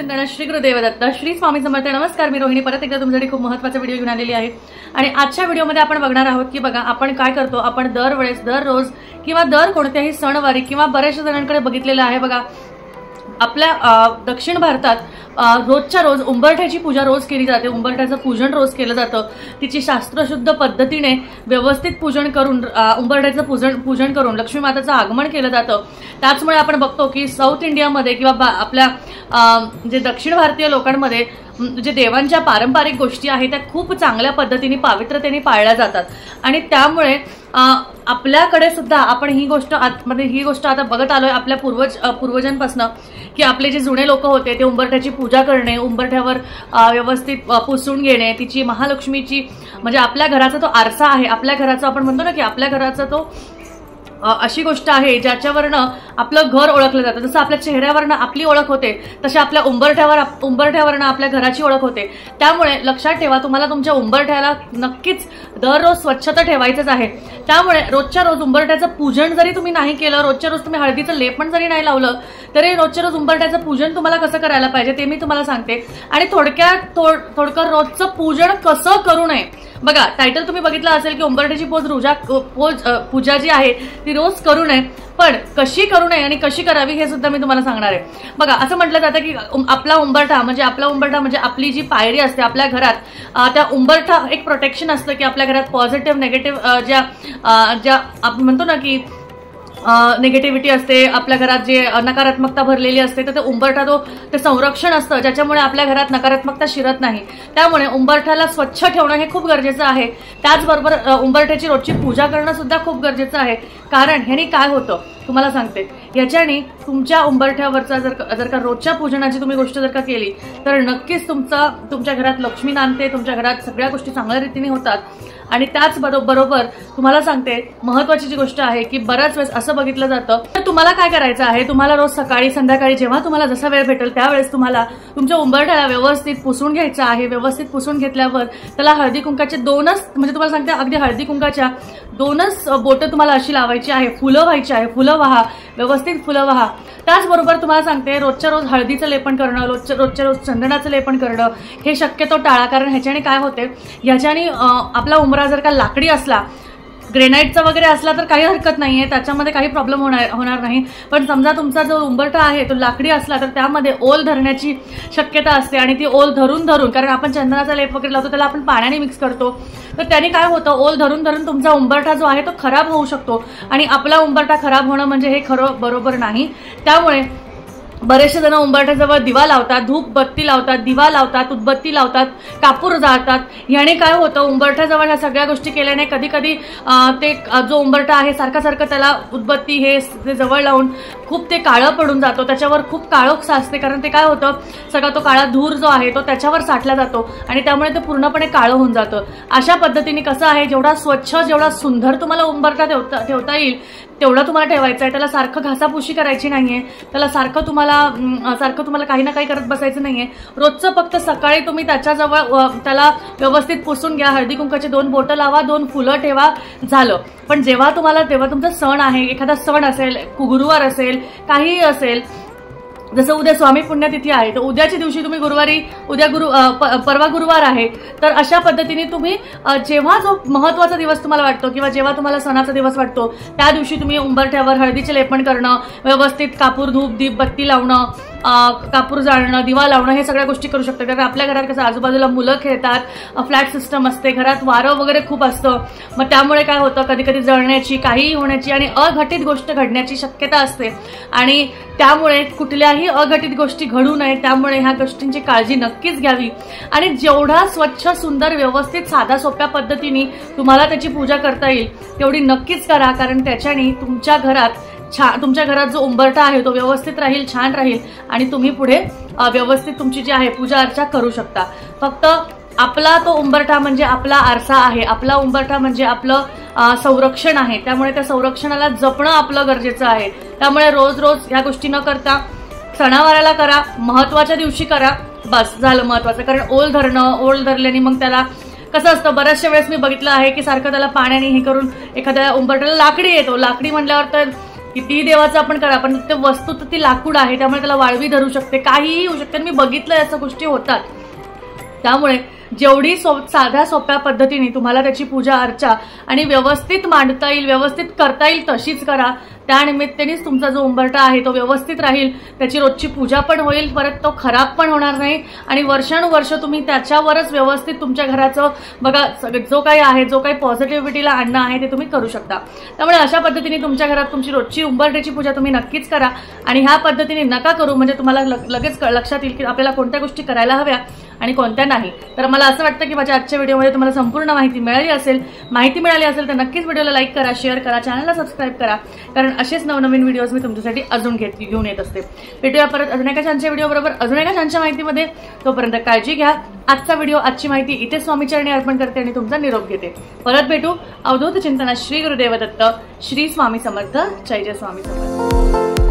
चिंतन श्री गुरुदेव दत्त श्री स्वामी समर्थ। नमस्कार, मी रोहिणी परत एकदा तुमच्यासाठी खूप महत्त्वाचा व्हिडिओ घेऊन आलेली आहे। आणि आजच्या व्हिडिओमध्ये आपण बघणार आहोत की बघा आपण काय करतो, आपण दरवेळेस दररोज किंवा दर कोणत्याही सणवारी किंवा बऱ्याचशा जणांकडे बघितलेलं आहे बघा, आपल्या दक्षिण भारतात रोजच्या रोज उंबरठ्याची पूजा रोज केली जाते। उंबरठ्याचं पूजन रोज केलं जातं, तिची शास्त्रशुद्ध पद्धतीने व्यवस्थित पूजन करून उंबरठ्याचं पूजन करून लक्ष्मी मातेचं आगमन केलं जातं। त्याचमुळे आपण बघतो की साऊथ इंडियामध्ये किंवा आपल्या जे दक्षिण भारतीय लोकांमध्ये जे देवांच्या पारंपरिक गोष्टी आहेत त्या खूप चांगल्या पद्धतीने पावित्र्यतेने पाळल्या जातात। आणि त्यामुळे आपल्याकडे सुद्धा आपण ही गोष्ट आता बघत आलोय आपल्या पूर्वजांपासून की आपले जे जुने लोक होते ते उंबरठ्याची पूजा करणे, उंबरठ्यावर व्यवस्थित पुसून घेणे, तिची महालक्ष्मीची म्हणजे आपल्या घराचा तो आरसा आहे, आपल्या घराचा आपण म्हणतो ना की आपल्या घराचा तो अशी गोष्ट आहे ज्याच्यावरनं आपलं घर ओळखलं जातं। जसं आपल्या चेहऱ्यावरनं आपली ओळख होते तसे आपल्या उंबरठ्यावरनं आपल्या घराची ओळख होते। त्यामुळे लक्षात ठेवा, तुम्हाला तुमच्या उंबरठ्याला नक्कीच दररोज स्वच्छता ठेवायचंच आहे। त्यामुळे रोजच्या रोज उंबरठ्याचं पूजन जरी तुम्ही नाही केलं, रोजच्या रोज तुम्ही हळदीचं लेपण जरी नाही लावलं तरी रोजच्या रोज उंबरठ्याचं पूजन तुम्हाला कसं करायला पाहिजे ते मी तुम्हाला सांगते। आणि थोडक्यात रोजचं पूजन कसं करू नये बघा, टायटल तुम्ही बघितलं असेल की उंबरठ्याची पूजा जी आहे ती रोज करू नये, पण कशी करू नये आणि कशी करावी हे सुद्धा मी तुम्हाला सांगणार आहे। बघा, असं म्हटलं जातं की आपला उंबरठा म्हणजे आपली जी पायरी असते आपल्या घरात, त्या उंबरठा एक प्रोटेक्शन असतं की आपल्या घरात पॉझिटिव्ह नेगेटिव्ह ज्या आपण म्हणतो ना की निगेटिव्हिटी असते आपल्या घरात, जे नकारात्मकता भरलेली असते तर ते उंबरठा ते संरक्षण असतं ज्याच्यामुळे आपल्या घरात नकारात्मकता शिरत नाही। त्यामुळे उंबरठ्याला स्वच्छ ठेवणं हे खूप गरजेचं आहे। त्याचबरोबर उंबरठ्याची रोजची पूजा करणं सुद्धा खूप गरजेचं आहे, कारण ह्यानी काय होतं तुम्हाला सांगते, याच्याने तुमच्या उंबरठ्यावरचा जर का रोजच्या पूजनाची तुम्ही गोष्ट जर का केली तर नक्कीच तुमच्या घरात लक्ष्मी नांदते, तुमच्या घरात सगळ्या गोष्टी चांगल्या रीतीने होतात। आणि त्याचबरोबर तुम्हाला सांगते महत्त्वाची जी गोष्ट आहे की बऱ्याच वेळेस असं बघितलं जातं, तर तुम्हाला काय करायचं आहे, तुम्हाला रोज सकाळी संध्याकाळी जेव्हा तुम्हाला जसा वेळ भेटेल त्यावेळेस तुम्हाला तुमच्या उंबरठ्याला व्यवस्थित पुसून घ्यायचं आहे। व्यवस्थित पुसून घेतल्यावर त्याला हळदी कुंकाचे म्हणजे तुम्हाला सांगते अगदी हळदी कुंकाच्या 2च बोटं तुम्हाला अशी लावायची आहे, फुलं व्हायची आहे, फुलं वाहा, व्यवस्थित फुलं वाहा। त्याचबरोबर तुम्हाला सांगते रोजच्या रोज हळदीचं लेपन करणं, रोजच्या रोज चंदनाचं लेपन करणं हे शक्यतो टाळा, कारण ह्याच्याने काय होते, ह्याच्याने आपला उंबरा जर का लाकडी असला, ग्रेनाइटचा वगैरे असला तर काही हरकत नाहीये, त्याच्यामध्ये काही प्रॉब्लेम होणार नाही। पण समजा तुमचा जो उंबरठा आहे तो लाकडी असला तर त्यामध्ये ओल धरण्याची शक्यता असते आणि ती ओल धरून कारण आपण चंदनाचा लेप वगैरे लावतो त्याला आपण पाण्याने मिक्स करतो, तर त्याने काय होतं, ओल धरून तुमचा उंबरठा जो आहे तो खराब होऊ शकतो आणि आपला उंबरठा खराब होणं म्हणजे हे खरं बरोबर नाही। त्यामुळे बरेचसे जण उंबरठ्याजवळ दिवा लावतात, धूपबत्ती लावतात, दिवा लावतात, उदबत्ती लावतात, कापूर जाळतात। याने काय होतं, उंबरठ्याजवळ ह्या सगळ्या गोष्टी केल्याने कधी ते जो उंबरठा आहे सारखं त्याला उदबत्ती हे जवळ लावून खूप ते काळं पडून जातो, त्याच्यावर खूप काळोख साचते, कारण ते काय होतं सगळा तो काळा धूर जो आहे तो त्याच्यावर साठला जातो आणि त्यामुळे ते पूर्णपणे काळं होऊन जातं। अशा पद्धतीने कसं आहे, जेवढा स्वच्छ जेवढा सुंदर तुम्हाला उंबरठा ठेवता येईल तेवढा तुम्हाला ठेवायचा आहे। त्याला सारखं घासापुशी करायची नाहीये, त्याला सारखं तुम्हाला काही ना काही करत बसायचं नाहीये। रोजचं फक्त सकाळी तुम्ही त्याच्याजवळ त्याला व्यवस्थित पुसून घ्या, हळदी कुंकाचे 2 बोटं लावा, 2 फुलं ठेवा, झालं। पण जेव्हा तुमचा सण आहे, एखादा सण असेल, गुरुवार असेल, काहीही असेल, जसं उद्या स्वामी पुण्यतिथी आहे तर उद्याच्या दिवशी तुम्ही परवा गुरुवार आहे, तर अशा पद्धतीने तुम्ही जेव्हा जो महत्त्वाचा दिवस तुम्हाला वाटतो किंवा जेव्हा तुम्हाला सणाचा दिवस वाटतो त्या दिवशी तुम्ही उंबरठ्यावर हळदीचे लेपन करणं, व्यवस्थित कापूर धूप दीप बत्ती लावणं, कापूर जाळणं, दिवा लावणं हे सगळ्या गोष्टी करू शकता। कारण आपल्या घरात कसं आजूबाजूला मुलं खेळतात, फ्लॅट सिस्टम असते, घरात वारं वगैरे खूप असतं, मग त्यामुळे काय होतं कधी जळण्याची, काहीही होण्याची आणि अघटित गोष्ट घडण्याची शक्यता असते आणि त्यामुळे कुठल्याही अघटित गोष्टी घडू नये। त्यामुळे ह्या गोष्टींची काळजी नक्कीच घ्यावी आणि जेवढा स्वच्छ सुंदर व्यवस्थित साध्या सोप्या पद्धतीने तुम्हाला त्याची पूजा करता येईल तेवढी नक्कीच करा, कारण त्याच्याने तुमच्या घरात जो उंबरठा आहे तो व्यवस्थित राहील, छान राहील आणि तुम्ही पुढे व्यवस्थित तुमची जी आहे पूजा अर्चा करू शकता। फक्त आपला तो उंबरठा म्हणजे आपला आरसा आहे, आपला उंबरठा म्हणजे आपलं संरक्षण आहे, त्यामुळे त्या संरक्षणाला जपणं आपलं गरजेचं आहे। त्यामुळे रोज ह्या गोष्टी न करता सणावाराला करा, महत्त्वाच्या दिवशी करा, बस झालं महत्त्वाचं। कारण ओल धरल्याने मग त्याला कसं असतं, बऱ्याचशा वेळेस मी बघितलं आहे की सारखं त्याला पाण्याने हे करून एखाद्या उंबरठ्याला लाकडी येतो, लाकडी म्हटल्यावर तर किती देवाचं आपण करा, पण ते वस्तू तर ती लाकूड आहे, त्यामुळे त्याला वाळवी धरू शकते, काहीही होऊ शकते. मी बघितलं याच्या गोष्टी होतात. त्यामुळे जेवढी साध्या सोप्या पद्धतीने तुम्हाला त्याची पूजा अर्चा आणि व्यवस्थित मांडता येईल, व्यवस्थित करता येईल तशीच करा. त्यानिमित्तानेच तुमचा जो उंबरठा आहे तो व्यवस्थित राहील, त्याची रोजची पूजा पण होईल, परत तो खराब पण होणार नाही आणि वर्षानुवर्ष तुम्ही त्याच्यावरच व्यवस्थित तुमच्या घराचं बघा जो काही आहे, जो काही पॉझिटिव्हिटीला आणणं आहे ते तुम्ही करू शकता. त्यामुळे अशा पद्धतीने तुमच्या घरात तुमची रोजची उंबरठ्याची पूजा तुम्ही नक्कीच करा आणि ह्या पद्धतीने नका करू, म्हणजे तुम्हाला लगेच लक्षात येईल की आपल्याला कोणत्या गोष्टी करायला हव्या आणि कोणत्या नाही. तर मला असं वाटतं की माझ्या आजच्या व्हिडिओमध्ये तुम्हाला संपूर्ण माहिती मिळाली असेल. माहिती मिळाली असेल तर नक्कीच व्हिडिओला लाईक करा, शेअर करा, चॅनलला सबस्क्राईब करा, कारण असेच नवनवीन व्हिडिओज मी तुमच्यासाठी अजून घेऊन येत असते. भेटूया परत अजून एका छानच्या व्हिडिओबरोबर, अजून एका छानच्या माहितीमध्ये. तोपर्यंत काळजी घ्या. आजचा व्हिडिओ, आजची माहिती इथे स्वामीचरणी अर्पण करते आणि तुमचा निरोप घेते. परत भेटू अवधूत चिंतना. श्री गुरुदेव दत्त. श्री स्वामी समर्थ. जय जय स्वामी समर्थ.